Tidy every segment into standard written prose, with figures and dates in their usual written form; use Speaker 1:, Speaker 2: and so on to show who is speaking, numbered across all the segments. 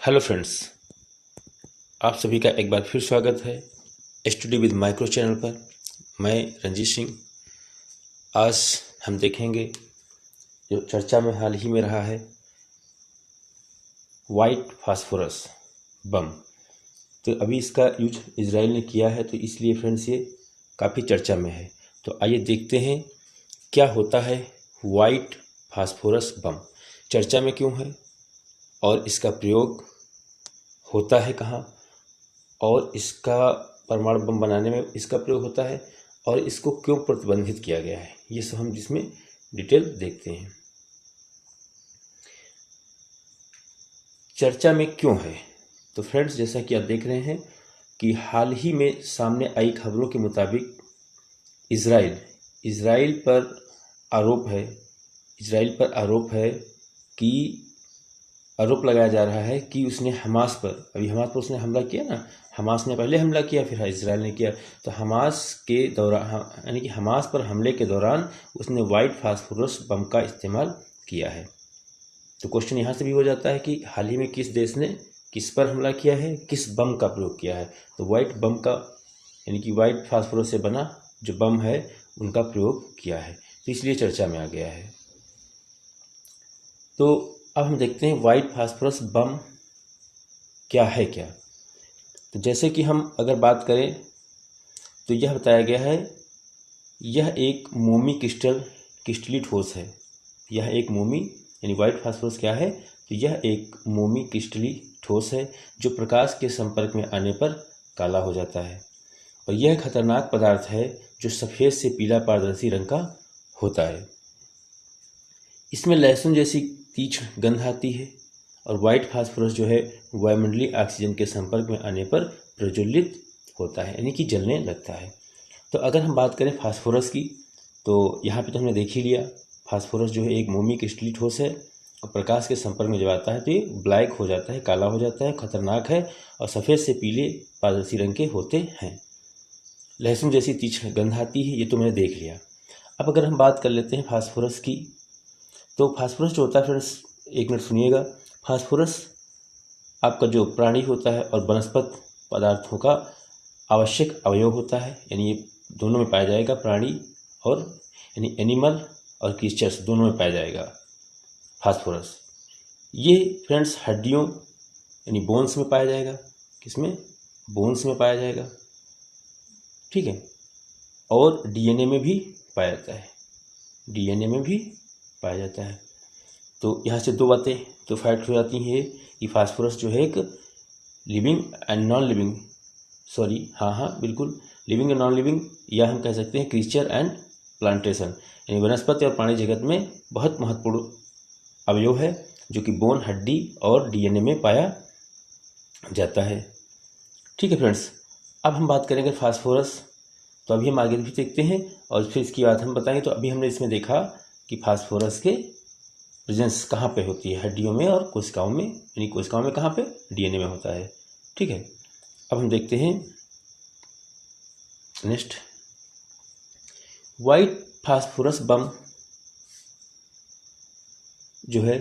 Speaker 1: Hello friends, आप सभी का एक बार फिर स्वागत है स्टडी विद माइक्रो चैनल पर। मैं रंजीत सिंह। आज हम देखेंगे जो चर्चा में हाल ही में रहा है, वाइट फास्फोरस बम। तो अभी इसका यूज इजराइल ने किया है, तो इसलिए फ्रेंड्स ये काफ़ी चर्चा में है। तो आइए देखते हैं क्या होता है वाइट फास्फोरस बम, चर्चा में क्यों है और इसका प्रयोग होता है कहाँ, और इसका परमाणु बम बनाने में इसका प्रयोग होता है और इसको क्यों प्रतिबंधित किया गया है, ये सब हम जिसमें डिटेल देखते हैं। चर्चा में क्यों है, तो फ्रेंड्स जैसा कि आप देख रहे हैं कि हाल ही में सामने आई खबरों के मुताबिक इजराइल पर आरोप है कि आरोप लगाया जा रहा है कि उसने हमास पर उसने हमला किया ना। हमास ने पहले हमला किया, फिर इजराइल ने किया। तो हमास के दौरान, यानी कि हमास पर हमले के दौरान उसने वाइट फास्फोरस बम का इस्तेमाल किया है। तो क्वेश्चन यहाँ से भी हो जाता है कि हाल ही में किस देश ने किस पर हमला किया है, किस बम का प्रयोग किया है। तो वाइट बम का, यानी कि वाइट फास्फोरस से बना जो बम है उनका प्रयोग किया है, तो इसलिए चर्चा में आ गया है। तो अब हम देखते हैं वाइट फास्फोरस बम क्या है। तो जैसे कि हम अगर बात करें तो यह बताया गया है, यह एक मोमी क्रिस्टली ठोस है। यह एक मोमी, यानी वाइट फास्फोरस क्या है, तो यह एक मोमी क्रिस्टली ठोस है जो प्रकाश के संपर्क में आने पर काला हो जाता है। और यह खतरनाक पदार्थ है जो सफ़ेद से पीला पारदर्शी रंग का होता है। इसमें लहसुन जैसी तीक्ष्ण गंध आती है और वाइट फास्फोरस जो है वायुमंडलीय ऑक्सीजन के संपर्क में आने पर प्रज्वलित होता है, यानी कि जलने लगता है। तो अगर हम बात करें फास्फोरस की, तो यहाँ पे तो हमने देख ही लिया, फास्फोरस जो है एक मोमी क्रिस्टली ठोस है और प्रकाश के संपर्क में जब आता है तो ये ब्लैक हो जाता है, काला हो जाता है, खतरनाक है और सफ़ेद से पीले पारदर्शी रंग के होते हैं। लहसुन जैसी तीक्ष्ण गंध आती है, ये तो मैंने देख लिया। अब अगर हम बात कर लेते हैं फास्फोरस की, तो फास्फोरस जो होता है फ्रेंड्स, एक मिनट सुनिएगा। फास्फोरस आपका जो प्राणी होता है और वनस्पत पदार्थों का आवश्यक अवयव होता है, यानी ये दोनों में पाया जाएगा, प्राणी और यानी एनिमल और क्रिएचर्स दोनों में पाया जाएगा फास्फोरस। ये फ्रेंड्स हड्डियों यानी बोन्स में पाया जाएगा। किसमें? बोन्स में पाया जाएगा, ठीक है। और डीएनए में भी पाया जाता है, डीएनए में भी पाया जाता है। तो यहाँ से दो बातें तो फैक्ट हो जाती हैं कि फास्फोरस जो है एक लिविंग एंड नॉन लिविंग, बिल्कुल लिविंग एंड नॉन लिविंग, या हम कह सकते हैं क्रीचर एंड प्लांटेशन, यानी वनस्पति और प्राणी जगत में बहुत महत्वपूर्ण अवयव है जो कि बोन, हड्डी और डीएनए में पाया जाता है, ठीक है फ्रेंड्स। अब हम बात करेंगे फास्फोरस, तो अभी हम आगे भी देखते हैं और फिर इसकी बात हम बताएंगे। तो अभी हमने इसमें देखा कि फास्फोरस के प्रेजेंस कहाँ पे होती है, हड्डियों में और कोशिकाओं में, यानी कोशिकाओं में कहाँ पे, डीएनए में होता है, ठीक है। अब हम देखते हैं नेक्स्ट, वाइट फास्फोरस बम जो है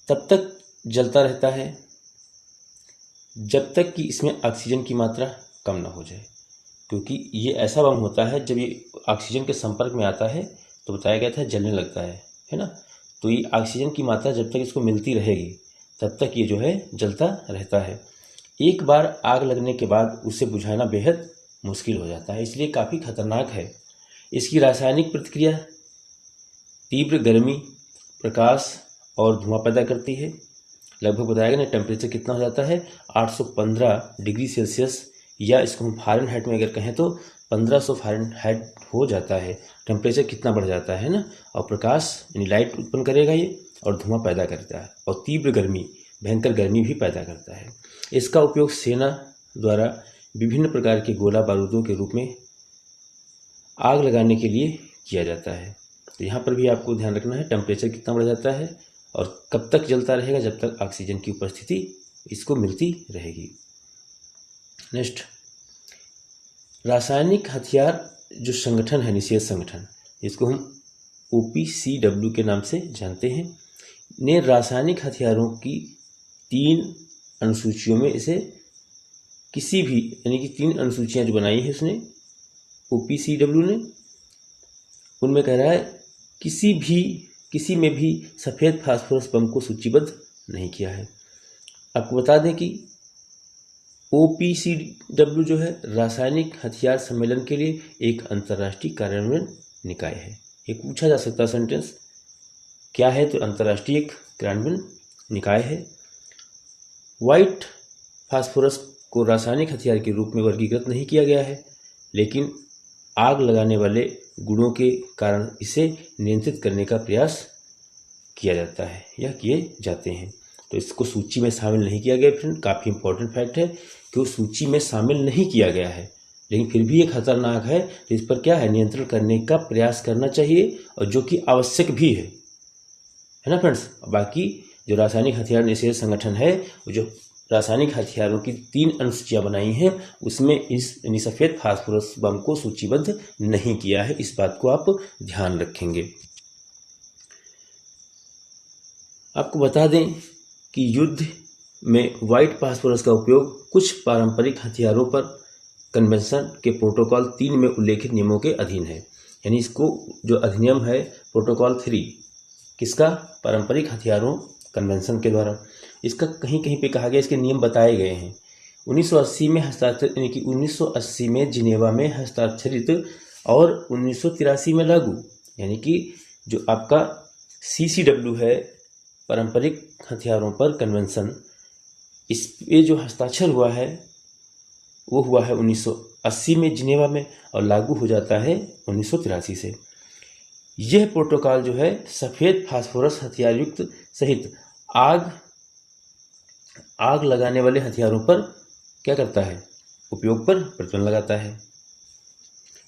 Speaker 1: तब तक जलता रहता है जब तक कि इसमें ऑक्सीजन की मात्रा कम ना हो जाए, क्योंकि ये ऐसा बम होता है जब ये ऑक्सीजन के संपर्क में आता है तो बताया गया था जलने लगता है ना। तो ये ऑक्सीजन की मात्रा जब तक इसको मिलती रहेगी तब तक ये जो है जलता रहता है। एक बार आग लगने के बाद उसे बुझाना बेहद मुश्किल हो जाता है, इसलिए काफ़ी खतरनाक है। इसकी रासायनिक प्रतिक्रिया तीव्र गर्मी, प्रकाश और धुआं पैदा करती है। लगभग बताया गया ना, टेम्परेचर कितना हो जाता है, 815 डिग्री सेल्सियस, या इसको हम फ़ारेनहाइट में अगर कहें तो 1500 फ़ारेनहाइट हो जाता है। टेम्परेचर कितना बढ़ जाता है ना। और प्रकाश यानी लाइट उत्पन्न करेगा ये, और धुआं पैदा करता है, और तीव्र गर्मी, भयंकर गर्मी भी पैदा करता है। इसका उपयोग सेना द्वारा विभिन्न प्रकार के गोला बारूदों के रूप में आग लगाने के लिए किया जाता है। तो यहाँ पर भी आपको ध्यान रखना है, टेम्परेचर कितना बढ़ जाता है और कब तक जलता रहेगा, जब तक ऑक्सीजन की उपस्थिति इसको मिलती रहेगी। नेक्स्ट, रासायनिक हथियार जो संगठन है, निषेध संगठन, जिसको हम OPCW के नाम से जानते हैं, ने रासायनिक हथियारों की 3 अनुसूचियों में इसे किसी भी, यानी कि 3 अनुसूचियां जो बनाई है उसने OPCW ने, उनमें कह रहा है किसी में भी सफ़ेद फास्फोरस बम को सूचीबद्ध नहीं किया है। आपको बता दें कि OPCW जो है रासायनिक हथियार सम्मेलन के लिए एक अंतर्राष्ट्रीय कार्यान्वयन निकाय है। ये पूछा जा सकता सेंटेंस क्या है, तो अंतर्राष्ट्रीय कार्यान्वयन निकाय है। व्हाइट फास्फोरस को रासायनिक हथियार के रूप में वर्गीकृत नहीं किया गया है, लेकिन आग लगाने वाले गुणों के कारण इसे नियंत्रित करने का प्रयास किया जाता है या किए जाते हैं। तो इसको सूची में शामिल नहीं किया गया। फ्रेंड, काफ़ी इंपॉर्टेंट फैक्ट है कि वो सूची में शामिल नहीं किया गया है, लेकिन फिर भी ये खतरनाक है, तो इस पर क्या है, नियंत्रण करने का प्रयास करना चाहिए, और जो कि आवश्यक भी है ना फ्रेंड्स। बाकी जो रासायनिक हथियार निषेध संगठन है, वो जो रासायनिक हथियारों की 3 अनुसूचियां बनाई हैं, उसमें इस सफ़ेद फास्फोरस बम को सूचीबद्ध नहीं किया है। इस बात को आप ध्यान रखेंगे। आपको बता दें कि युद्ध में व्हाइट फास्फोरस का उपयोग कुछ पारंपरिक हथियारों पर कन्वेंशन के प्रोटोकॉल 3 में उल्लेखित नियमों के अधीन है। यानी इसको जो अधिनियम है प्रोटोकॉल 3 किसका, पारंपरिक हथियारों कन्वेंशन के द्वारा, इसका कहीं कहीं पे कहा गया, इसके नियम बताए गए हैं। 1980 में हस्ताक्षरित, यानी कि 1980 में जिनेवा में हस्ताक्षरित और 1983 में लागू। यानी कि जो आपका CCW है, पारंपरिक हथियारों पर कन्वेंशन, इस पे जो हस्ताक्षर हुआ है वो हुआ है 1980 में जिनेवा में, और लागू हो जाता है 1983 से। यह प्रोटोकॉल जो है सफ़ेद फास्फोरस हथियार युक्त सहित आग लगाने वाले हथियारों पर क्या करता है, उपयोग पर प्रतिबंध लगाता है।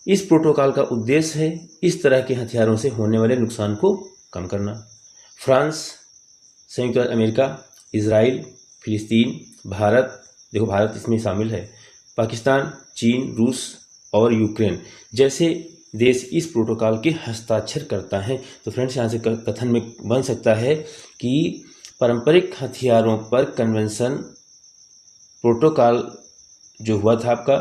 Speaker 1: इस प्रोटोकॉल का उद्देश्य है इस तरह के हथियारों से होने वाले नुकसान को कम करना। फ्रांस, संयुक्त राज्य अमेरिका, इजराइल, फिलिस्तीन, भारत, देखो भारत इसमें शामिल है, पाकिस्तान, चीन, रूस और यूक्रेन जैसे देश इस प्रोटोकॉल के हस्ताक्षर करता है। तो फ्रेंड्स, यहाँ से कथन में बन सकता है कि पारंपरिक हथियारों पर कन्वेंशन प्रोटोकॉल जो हुआ था आपका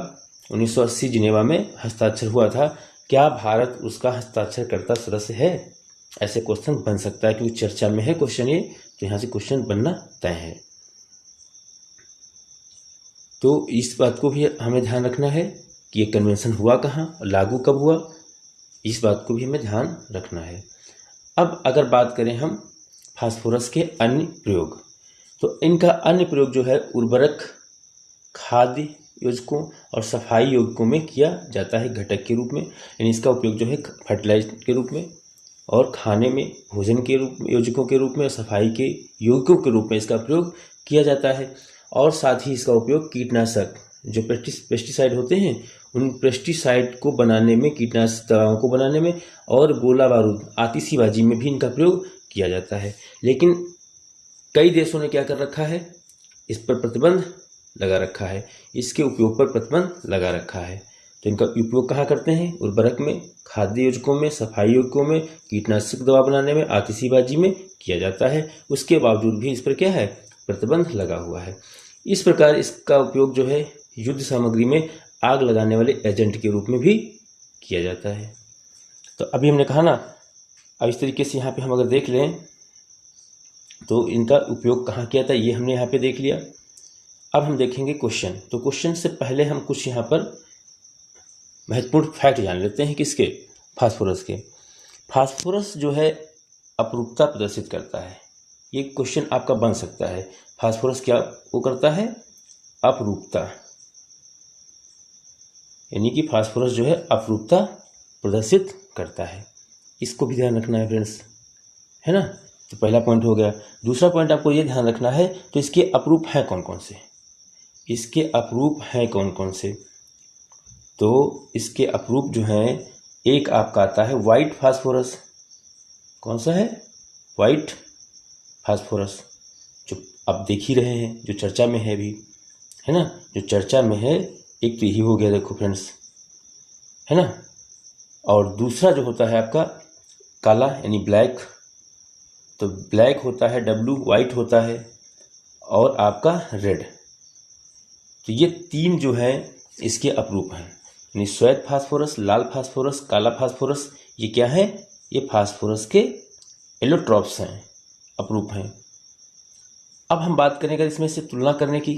Speaker 1: 1980 जिनेवा में हस्ताक्षर हुआ था, क्या भारत उसका हस्ताक्षर करता सदस्य है? ऐसे क्वेश्चन बन सकता है, क्योंकि चर्चा में है क्वेश्चन ये, तो यहाँ से क्वेश्चन बनना तय है। तो इस बात को भी हमें ध्यान रखना है कि ये कन्वेंशन हुआ कहाँ, लागू कब हुआ, इस बात को भी हमें ध्यान रखना है। अब अगर बात करें हम फास्फोरस के अन्य प्रयोग, तो इनका अन्य प्रयोग जो है उर्वरक, खाद्य योजकों और सफाई योजकों में किया जाता है घटक के रूप में। यानी इसका उपयोग जो है फर्टिलाइजर के रूप में और खाने में भोजन के रूप में, योजकों के रूप में और सफाई के योजकों के रूप में इसका प्रयोग किया जाता है। और साथ ही इसका उपयोग कीटनाशक, जो पेस्टिसाइड होते हैं, उन पेस्टिसाइड को बनाने में, कीटनाशक दवाओं को बनाने में और गोला बारूद, आतिशबाजी में भी इनका प्रयोग किया जाता है। लेकिन कई देशों ने क्या कर रखा है, इस पर प्रतिबंध लगा रखा है, इसके उपयोग पर प्रतिबंध लगा रखा है। तो इनका उपयोग कहाँ करते हैं, उर्वरक में, खाद्य योजकों में, सफाई योजकों में, कीटनाशक दवा बनाने में, आतिशबाजी में किया जाता है। उसके बावजूद भी इस पर क्या है, प्रतिबंध लगा हुआ है। इस प्रकार इसका उपयोग जो है युद्ध सामग्री में आग लगाने वाले एजेंट के रूप में भी किया जाता है। तो अभी हमने कहा ना, अब इस तरीके से यहाँ पे हम अगर देख लें तो इनका उपयोग कहाँ किया था, ये हमने यहाँ पे देख लिया। अब हम देखेंगे क्वेश्चन। तो क्वेश्चन से पहले हम कुछ यहाँ पर महत्वपूर्ण फैक्ट जान लेते हैं किसके, फास्फोरस के। फास्फोरस जो है अपरूपता प्रदर्शित करता है। ये क्वेश्चन आपका बन सकता है, फास्फोरस क्या वो करता है, अपरूपता, यानी कि फास्फोरस जो है अपरूपता प्रदर्शित करता है। इसको भी ध्यान रखना है फ्रेंड्स, है ना। तो पहला पॉइंट हो गया। दूसरा पॉइंट आपको ये ध्यान रखना है, तो इसके अपरूप हैं कौन कौन से, इसके अपरूप हैं कौन कौन से। तो इसके अपरूप जो हैं, एक आपका आता है वाइट फास्फोरस। कौन सा है, वाइट फास्फोरस, जो आप देख ही रहे हैं, जो चर्चा में है भी, है ना, जो चर्चा में है। एक तो यही हो गया, देखो फ्रेंड्स, है ना। और दूसरा जो होता है आपका काला, यानी ब्लैक। तो ब्लैक होता है W, वाइट होता है। और आपका रेड। तो ये 3 जो है इसके अपरूप हैं, यानी श्वेत फास्फोरस, लाल फास्फोरस, काला फास्फोरस। ये क्या है? ये फास्फोरस के एलोट्रॉप्स हैं, अपरूप हैं। अब हम बात करेंगे इसमें से तुलना करने की,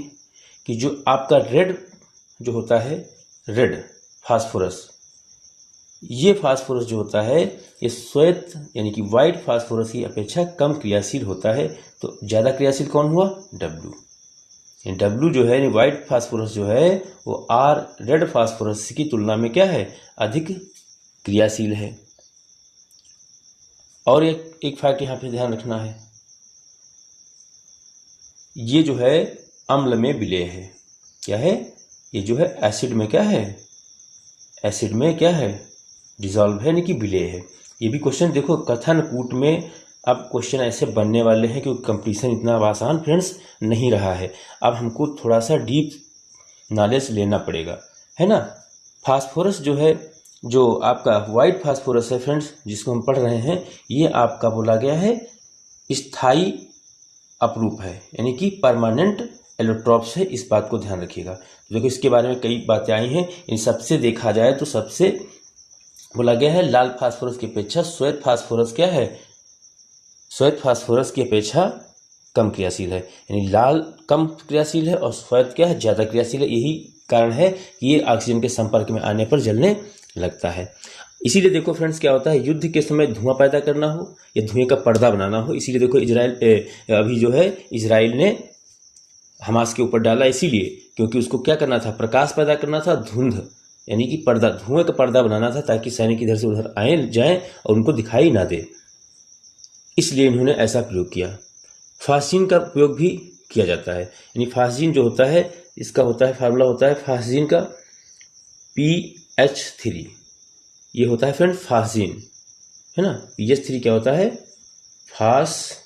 Speaker 1: कि जो आपका रेड जो होता है, रेड फास्फोरस, ये फास्फोरस जो होता है ये श्वेत यानी कि वाइट फास्फोरस की अपेक्षा कम क्रियाशील होता है। तो ज़्यादा क्रियाशील कौन हुआ? W। W जो है वाइट फास्फोरस जो है वो रेड फास्फोरस की तुलना में क्या है? अधिक क्रियाशील है। और एक फैक्ट यहाँ पे ध्यान रखना है, ये जो है अम्ल में विलेय है। क्या है? ये जो है एसिड में क्या है? एसिड में क्या है? डिसॉल्व है, यानी कि विलेय है। ये भी क्वेश्चन देखो कथन कूट में अब क्वेश्चन ऐसे बनने वाले हैं क्योंकि कंपटीशन इतना आसान फ्रेंड्स नहीं रहा है। अब हमको थोड़ा सा डीप नॉलेज लेना पड़ेगा, है ना। फास्फोरस जो है, जो आपका वाइट फास्फोरस है फ्रेंड्स, जिसको हम पढ़ रहे हैं, ये आपका बोला गया है स्थायी अपरूप है, यानी कि परमानेंट एलोट्रॉप्स है। इस बात को ध्यान रखिएगा। तो देखो इसके बारे में कई बातें आई हैं। इन सबसे देखा जाए तो सबसे बोला गया है लाल फास्फोरस की अपेक्षा श्वेत फास्फोरस क्या है? श्वेत फास्फोरस की अपेक्षा कम क्रियाशील है, यानी लाल कम क्रियाशील है और श्वेत क्या है? ज़्यादा क्रियाशील है। यही कारण है कि ये ऑक्सीजन के संपर्क में आने पर जलने लगता है। इसीलिए देखो फ्रेंड्स क्या होता है, युद्ध के समय धुआं पैदा करना हो या धुएं का पर्दा बनाना हो, इसीलिए देखो अभी जो है इजराइल ने हमास के ऊपर डाला, इसीलिए क्योंकि उसको क्या करना था? प्रकाश पैदा करना था, धुंध यानी कि पर्दा, धुएं का पर्दा बनाना था, ताकि सैनिक इधर से उधर आए जाएं और उनको दिखाई ना दे। इसलिए इन्होंने ऐसा प्रयोग किया। फास्जीन का प्रयोग भी किया जाता है, यानी फास्जीन जो होता है, इसका होता है फार्मूला होता है फास्जीन का PH3। ये होता है फ्रेंड फास्जीन, है ना। PH3 क्या होता है? फास्फीन।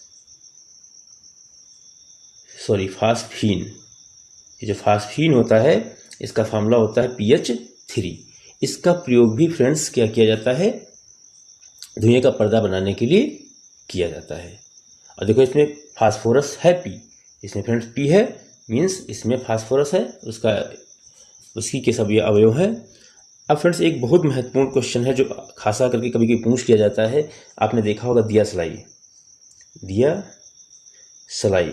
Speaker 1: ये जो फास्फीन होता है इसका फार्मूला होता है PH3। इसका प्रयोग भी फ्रेंड्स क्या किया जाता है? धुएं का पर्दा बनाने के लिए किया जाता है। और देखो इसमें फास्फोरस है P, इसमें फ्रेंड्स P है, मीन्स इसमें फास्फोरस है, उसकी के सब ये अवयव है। अब फ्रेंड्स एक बहुत महत्वपूर्ण क्वेश्चन है जो खासा करके कभी कभी पूछ लिया जाता है। आपने देखा होगा दिया सलाई।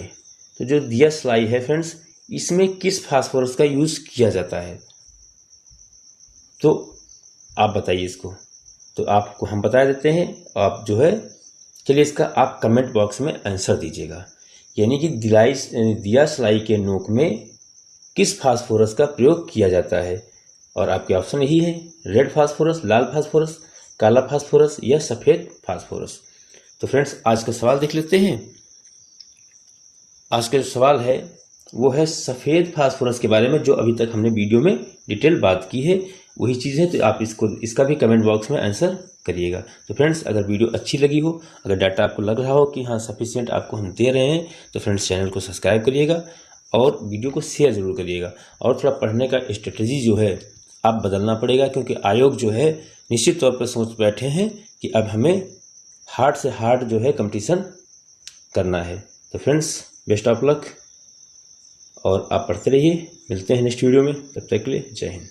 Speaker 1: तो जो दिया सलाई है फ्रेंड्स, इसमें किस फास्फोरस का यूज किया जाता है? तो आप बताइए इसको। तो आपको हम बता देते हैं, आप जो है चलिए इसका आप कमेंट बॉक्स में आंसर दीजिएगा। यानी कि दिया सलाई के नोक में किस फास्फोरस का प्रयोग किया जाता है? और आपके ऑप्शन यही है, रेड फास्फोरस, लाल फास्फोरस, काला फास्फोरस या सफ़ेद फास्फोरस। तो फ्रेंड्स आज का सवाल देख लेते हैं। आज का जो सवाल है वो है सफ़ेद फास्फोरस के बारे में, जो अभी तक हमने वीडियो में डिटेल बात की है वही चीज़ है। तो आप इसका भी कमेंट बॉक्स में आंसर करिएगा। तो फ्रेंड्स अगर वीडियो अच्छी लगी हो, अगर डाटा आपको लग रहा हो कि हाँ सफिशिएंट आपको हम दे रहे हैं, तो फ्रेंड्स चैनल को सब्सक्राइब करिएगा और वीडियो को शेयर ज़रूर करिएगा। और थोड़ा पढ़ने का स्ट्रेटजी जो है आप बदलना पड़ेगा, क्योंकि आयोग जो है निश्चित तौर पर सोच बैठे हैं कि अब हमें हार्ड से हार्ड जो है कंपटीशन करना है। तो फ्रेंड्स बेस्ट ऑफ लक और आप पढ़ते रहिए। मिलते हैं नेक्स्ट वीडियो में, तब तक के लिए जय हिंद।